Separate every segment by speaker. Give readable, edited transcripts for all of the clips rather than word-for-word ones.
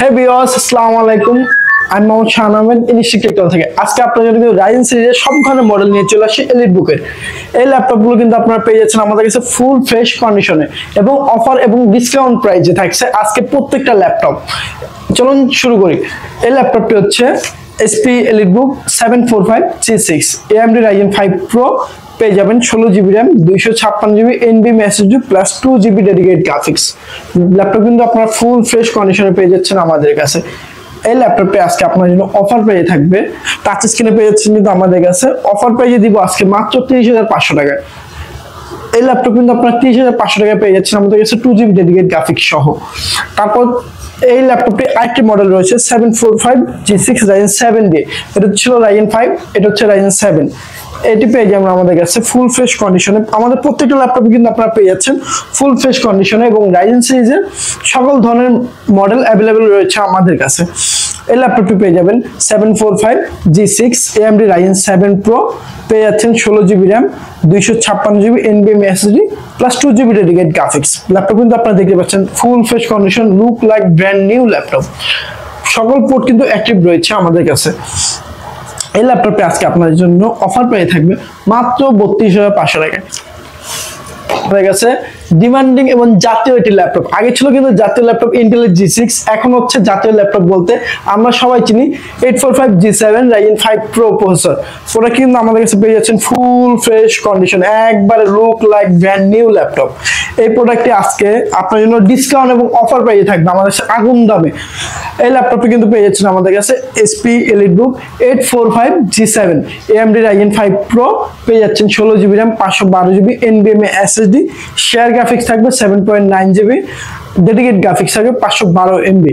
Speaker 1: Hey viewers, আসসালামু আলাইকুম। আমি মোহাম্মদ শাহান আহমেদ ইনস্টিটিউট টেকনোলজি থেকে। আজকে আপনাদের জন্য কিন্তু রাইজেন সিরিজের সব ধরনের মডেল নিয়ে চলে আসছে এলিট বুকের। এই ল্যাপটপগুলো কিন্তু আপনারা পেয়ে যাচ্ছেন আমাদের কাছে ফুল ফ্রেশ কন্ডিশনে এবং অফার এবং ডিসকাউন্ট প্রাইসে থাকছে আজকে প্রত্যেকটা ল্যাপটপ। চলুন শুরু করি। এই ল্যাপটপটি হচ্ছে HP EliteBook 745 G6 AMD Ryzen 5 Pro পেয়ে যাবেন 16GB RAM 256GB NVMe SSD plus 2GB dedicated graphics. Laptop কিন্তু আপনারা ফুল ফ্রেশ কন্ডিশনে পেয়ে যাচ্ছেন আমাদের কাছে। এই ল্যাপটপটি আজকে আপনার জন্য অফার পেয়ে থাকবে, টাচ স্ক্রিনে পেয়ে যাচ্ছেন কিন্তু আমাদের কাছে অফার প্রাইসে দিব আজকে মাত্র 30,500 টাকায়। এই ল্যাপটপ কিন্তু আপনারা 30,500 টাকায় পেয়ে যাচ্ছেন আমাদের কাছে 2GB ডেডিকেটেড গ্রাফিক্স সহ। তারপর এই ল্যাপটপটি আরেকটি মডেল রয়েছে 745 G6 Ryzen 7 দিয়ে। এটা ছিল Ryzen 5, এটা হচ্ছে Ryzen 7। এটি পেয়ে যাবেন আমাদের কাছে ফুল ফ্রেশ কন্ডিশনে। আমাদের প্রত্যেকটা ল্যাপটপে কিন্তু আপনারা পেয়ে যাচ্ছেন ফুল ফ্রেশ কন্ডিশনে এবং Ryzen সিরিজের সকল ধরনের মডেল অ্যাভেলেবেল রয়েছে আমাদের কাছে। এই ল্যাপটপটি পেয়ে যাবেন 745 G6 AMD Ryzen 7 Pro পেয়ে যাচ্ছেন 16GB RAM 256GB NVMe SSD plus 2GB dedicated graphics. Laptop কিন্তু আপনারা দেখতে পাচ্ছেন full fresh condition, look like brand new laptop. সকল পোর্ট কিন্তু অ্যাক্টিভ রয়েছে আমাদের কাছে। এই ল্যাপটপে আজকে আপনাদের জন্য অফার পেয়ে থাকবে মাত্র 32,500 টাকায়। হয়ে গেছে ডিমান্ডিং এবং জাতীয় একটি ল্যাপটপ। আগে ছিল কিন্তু জাতীয় ল্যাপটপ ইন্টেলের G6, এখন হচ্ছে জাতীয় ল্যাপটপ বলতে আমরা সবাই চিনি 845 G7 Ryzen 5 Pro প্রসেসর। ওটা কিন্তু আমাদের কাছে পেয়ে যাচ্ছেন ফুল ফ্রেশ কন্ডিশন, একবারে look like brand new laptop. এই প্রোডাক্টটি আজকে আপনার জন্য ডিসকাউন্ট এবং অফার পেয়ে থাকবে আমাদের কাছে আগুন দামে। এই ল্যাপটপটি কিন্তু পেয়ে যাচ্ছেন আমাদের কাছে HP EliteBook 845 G7 AMD Ryzen 5 Pro পেয়ে যাচ্ছেন 16GB RAM 512GB NVMe SSD, share graphics থাকবে 7.9GB, ডেডিকেটেড গ্রাফিক্স থাকবে 512MB।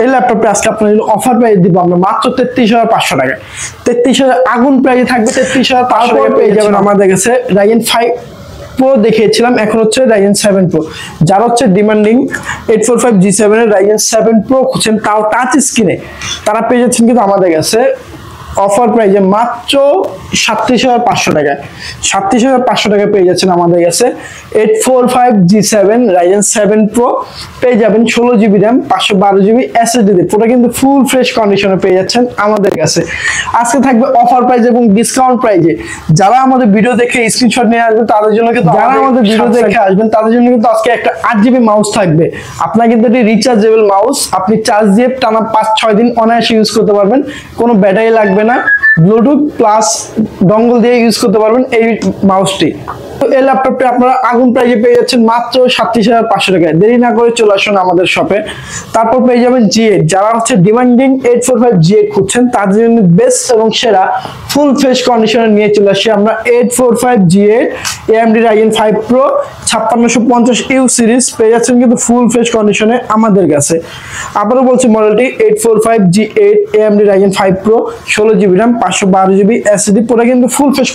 Speaker 1: এই ল্যাপটপে আজকে আপনার জন্য অফার প্রাইস দিব আমরা মাত্র 33,500 টাকায়। 33,000 আগুন প্রাইসে থাকবে 33,500 টাকা পেয়ে যাবেন আমাদের কাছে। Ryzen 5 Pro দেখিয়েছিলাম, এখন হচ্ছে Ryzen 7 Pro। যারা হচ্ছে ডিমান্ডিং 845 G7 এর Ryzen 7 Pro খুঁজছেন তাও টাচ স্ক্রিনে, তারা পেয়ে যাচ্ছেন কিন্তু আমাদের কাছে অফার প্রাইসে মাত্র 37,500 টাকায়। 37,500 টাকায় পেয়ে যাচ্ছেন আমাদের কাছে 845 G7 Ryzen 7 Pro পেয়ে যাবেন 16GB RAM 512GB SSD দিয়ে। পুরো কিন্তু ফুল ফ্রেশ কন্ডিশনে পেয়ে যাচ্ছেন আমাদের কাছে। আজকে থাকবে অফার প্রাইস এবং ডিসকাউন্ট প্রাইসে। যারা আমাদের ভিডিও দেখে স্ক্রিনশট নিয়ে আসবেন তাদের জন্য কিন্তু আজকে একটা 8GB মাউস থাকবে। আপনার কিন্তু এটি রিচার্জেবল মাউস, আপনি চার্জ দিয়ে টানা 5-6 দিন অনায়াসে ইউজ করতে পারবেন, কোনো ব্যাটারি লাগবে না, ব্লুটুথ প্লাস ডঙ্গল দিয়ে ইউজ করতে পারবেন এই মাউসটি। তো এই ল্যাপটপটি আপনারা আগুন প্রাইসে পেয়ে যাচ্ছেন মাত্র 37,500 টাকায়। দেরি না করে চলে আসুন আমাদের শপে। তারপর পেয়ে যাবেন G8। যারা হচ্ছে ডিমান্ডিং 845 G8 খুঁজছেন তাদের জন্য বেস্ট এবং সেরা ফুল ফ্রেশ কন্ডিশনে নিয়ে চলে আসি আমরা 845 G8 AMD Ryzen 5 Pro 5650U series পেয়ে যাচ্ছেন কিন্তু ফুল ফ্রেশ কন্ডিশনে আমাদের কাছে। আবারও বলছি মডেলটি 845 G8 AMD Ryzen 5 Pro 16GB RAM 512GB SSD পুরো কিন্তু ফুল ফ্রেশ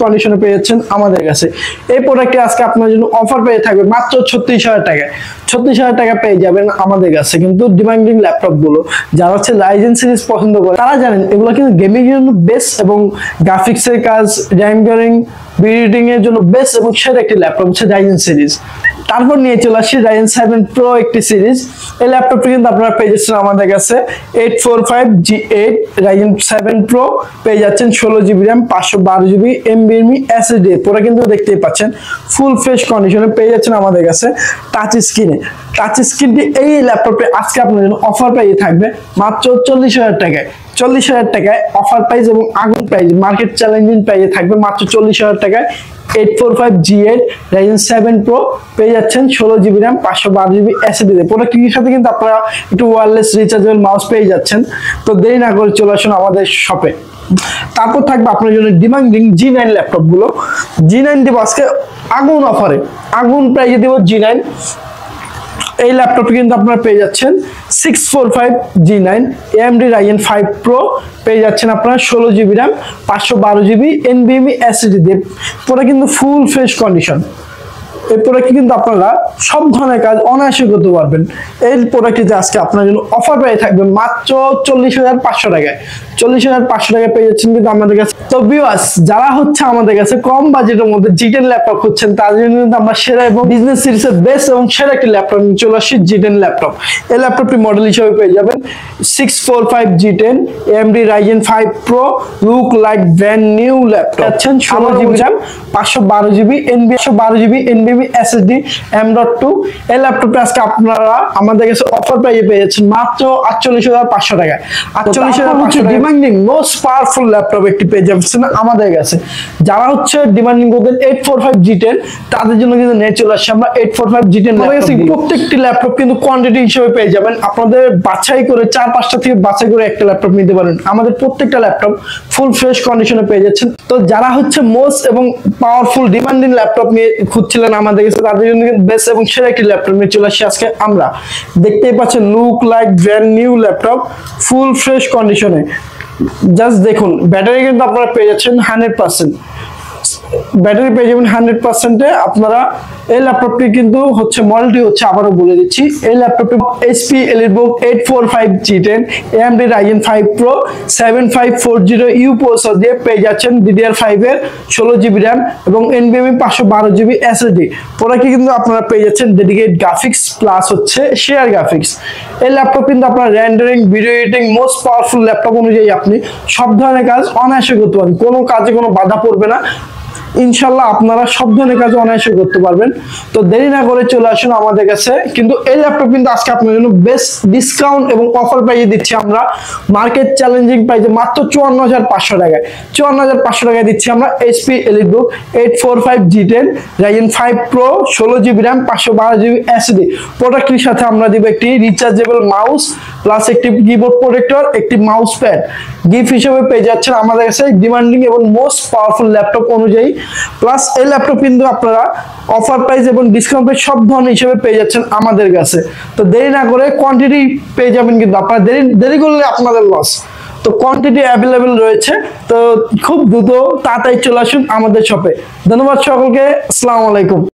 Speaker 1: কন্ডিশনে পেয়ে যাচ্ছেন আমাদের কাছে। এই প্রোডাক্টটি আজকে আপনার জন্য অফার পেয়ে থাকবে মাত্র 36,000 টাকায়। 36,000 টাকা পেয়ে যাবেন আমাদের কাছে। কিন্তু ডিমান্ডিং ল্যাপটপ গুলো যারা হচ্ছে Ryzen সিরিজ পছন্দ করে তারা জানেন এগুলো কিন্তু গেমিং এর জন্য বেস্ট এবং গ্রাফিক্সের কাজ, রেন্ডারিং, ভিডিও এর জন্য বেস্ট এবং সেরা একটি ল্যাপটপ হচ্ছে Ryzen সিরিজ। তারপর নিয়ে চলে আসি Ryzen 7 Pro একটি সিরিজ। এই ল্যাপটপটি কিন্তু আপনারা পেয়ে যাচ্ছেন আমাদের কাছে 845 G8 Ryzen 7 Pro পেয়ে যাচ্ছেন 16GB RAM 512GB NVMe SSD পুরো কিন্তু দেখতেই পাচ্ছেন ফুল ফ্রেশ কন্ডিশনে পেয়ে যাচ্ছেন আমাদের কাছে টাচ স্ক্রিনে। টাচ স্ক্রিনটি এই ল্যাপটপে আজকে আপনার জন্য অফার প্রাইসে থাকবে মাত্র 40,000 টাকায়। 40,000 টাকায় অফার প্রাইস এবং আগুন প্রাইস, মার্কেট চ্যালেঞ্জিং প্রাইসে থাকবে মাত্র 40,000 টাকায়। 845 G8 Ryzen 7 Pro পেয়ে যাচ্ছেন 16GB RAM 512GB SSD দিয়ে। প্রোডাক্টটির সাথে কিন্তু আপনারা একটু ওয়্যারলেস রিচার্জেবল মাউস পেয়ে যাচ্ছেন। তো দেরি না করে চলে আসুন আমাদের শপে। তারপর থাকবে আপনার জন্য ডিমান্ডিং G9 ল্যাপটপ গুলো। G9 দিব আজকে আগুন অফারে, আগুন প্রাইসে দিব G9। এই ল্যাপটপটি কিন্তু আপনারা পেয়ে যাচ্ছেন 645 G9 AMD Ryzen 5 Pro পেয়ে যাচ্ছেন আপনারা 16GB RAM 512GB NVMe SSD দিয়ে। পুরো কিন্তু ফুল ফ্রেশ কন্ডিশন। এই প্রোডাক্টটি কিন্তু আপনারা সব ধরনের কাজ অনায়াসে করতে পারবেন। এই প্রোডাক্টটিতে আজকে আপনার জন্য অফার পেয়ে থাকবে মাত্র 40,500 টাকায়। 40,500 টাকায় পেয়ে যাচ্ছেন কিন্তু আমাদের কাছে। তো ভিউয়ার্স, যারা হচ্ছে আমাদের কাছে কম বাজেটের মধ্যে G10 ল্যাপটপ খুঁজছেন তাদের জন্য কিন্তু আমরা সেরা এবং বিজনেস সিরিজের বেস্ট এবং সেরা একটি ল্যাপটপ নিয়ে চলে আসছি, G10 ল্যাপটপ। এই ল্যাপটপটি মডেল হিসেবে পেয়ে যাবেন 645 G10 AMD Ryzen 5 Pro, look like brand new laptop. আছেন 16GB RAM, 512GB NVMe SSD, M.2। এই ল্যাপটপটা আজকে আপনারা আমাদের কাছে অফার পেয়ে যাচ্ছেন মাত্র 48,500 টাকায়। 48,500 ডিমান্ডিং মোস্ট পাওয়ারফুল ল্যাপটপ একটি পেয়ে যাচ্ছেন আমাদের কাছে। যারা হচ্ছে ডিমান্ডিং করবেন 845 G10 তাদের জন্য কিন্তু নিয়ে চলে আসছে আমরা 845 G10 ল্যাপটপ। প্রত্যেকটি ল্যাপটপ কিন্তু কোয়ান্টিটি হিসেবে পেয়ে যাবেন, আপনাদের বাছাই করে 4-5টা থেকে বাছাই করে একটা ল্যাপটপ নিতে পারেন। আমাদের প্রত্যেকটা ল্যাপটপ ফুল ফ্রেশ কন্ডিশনে পেয়ে যাচ্ছেন। তো যারা হচ্ছে মোস্ট এবং পাওয়ারফুল ডিমান্ডিং ল্যাপটপ নিয়ে খুঁজছিলেন আমাদের কাছে তাদের জন্য কিন্তু বেস্ট এবং সেরা একটি ল্যাপটপ নিয়ে চলে আসছি আজকে আমরা। দেখতেই পাচ্ছেন look like brand new laptop, full fresh কন্ডিশনে। জাস্ট দেখুন, ব্যাটারি কিন্তু আপনারা পেয়ে যাচ্ছেন 100%। ব্যাটারি পেয়ে যাবেন 100%-এ। আপনারা এই ল্যাপটপটি কিন্তু হচ্ছে মডেলটি হচ্ছে আবারও বলে দিচ্ছি, এই ল্যাপটপটি HP EliteBook 845 G10 AMD Ryzen 5 Pro 7540U processor দিয়ে পেয়ে যাচ্ছেন DDR5 এর 16GB RAM এবং NVMe 512GB SSD। প্রোডাক্টটি কিন্তু আপনারা পেয়ে যাচ্ছেন ডেডিকেটেড গ্রাফিক্স প্লাস হচ্ছে শেয়ার গ্রাফিক্স। এই ল্যাপটপ কিন্তু আপনার rendering, video editing most powerful laptop অনুযায়ী আপনি সব ধরনের কাজ অনায়াসে করতে পারেন, কোনো কাজে কোনো বাধা পড়বে না। ইনশাল্লাহ আপনারা সব ধরনের কাজ অনায়াসে করতে পারবেন। তো দেরি না করে চলে আসুন আমাদের কাছে। কিন্তু এই ল্যাপটপ কিন্তু আজকে আপনার জন্য বেস্ট ডিসকাউন্ট এবং অফার প্রাইজে দিচ্ছি আমরা, মার্কেট চ্যালেঞ্জিং প্রাইজে মাত্র 54,500 টাকায়। 54,500 টাকায় দিচ্ছি আমরা HP EliteBook 845 G10 Ryzen 5 Pro 16GB RAM 512GB SSD। প্রোডাক্টটির সাথে আমরা দিব একটি রিচার্জেবল মাউস প্লাস একটি কিবোর্ড প্রোটেক্টর, একটি মাউস প্যাড গিফট হিসেবে পেয়ে যাচ্ছেন আমাদের কাছে ডিমান্ডিং এবং মোস্ট পাওয়ারফুল ল্যাপটপ অনুযায়ী। প্লাস এই ল্যাপটপ কিন্তু আপনারা অফার প্রাইস এবং ডিসকাউন্ট প্রাইস সব ধরনের হিসেবে পেয়ে যাচ্ছেন আমাদের কাছে। তো দেরি না করে কোয়ান্টিটি পেয়ে যাবেন, কিন্তু আপনারা দেরি করলে আপনাদের লস। তো কোয়ান্টিটি অ্যাভেলেবেল রয়েছে, তো খুব দ্রুত তাড়াতাড়ি চলে আসুন আমাদের শপে। ধন্যবাদ সকলকে, আসসালামু আলাইকুম।